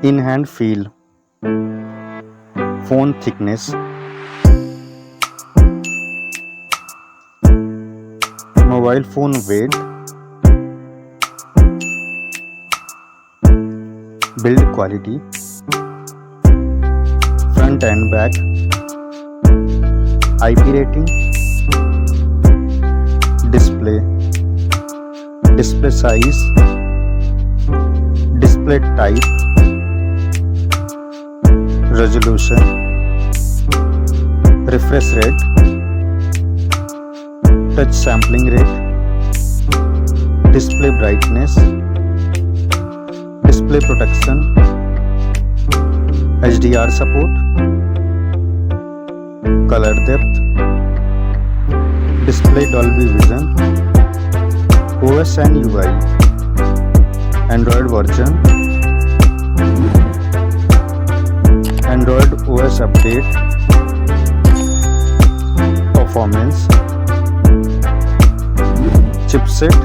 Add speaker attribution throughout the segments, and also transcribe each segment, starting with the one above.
Speaker 1: In hand feel, phone thickness, mobile phone weight, build quality, front and back, IP rating, display size, display type, resolution, refresh rate, touch sampling rate, display brightness, display protection, HDR support, color depth, display Dolby Vision, OS and UI, Android version, Android OS update, performance, chipset,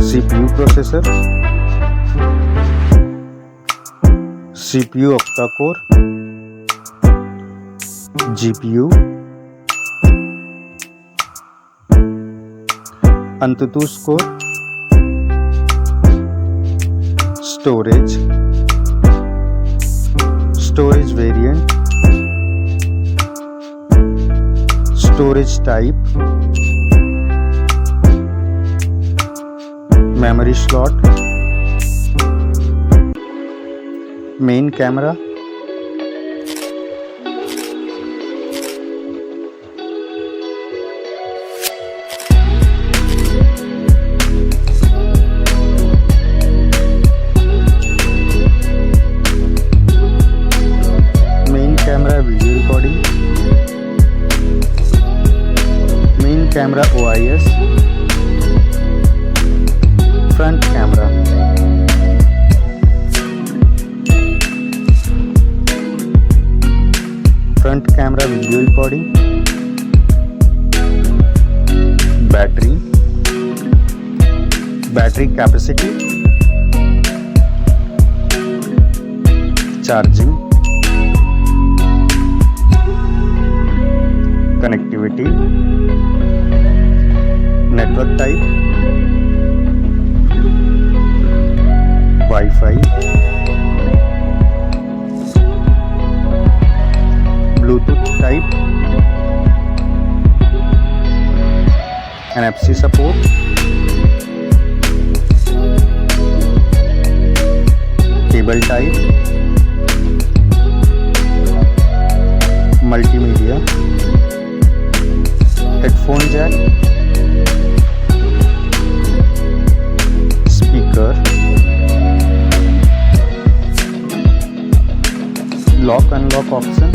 Speaker 1: CPU processor, CPU octa-core, GPU, AnTuTu score, storage variant, storage type, memory slot, main camera, video recording, main camera OIS, front camera, video recording, battery capacity, charging, connectivity, network type, Wi-Fi, Bluetooth type, NFC support, cable type, multimedia, headphone jack, speaker, lock unlock option,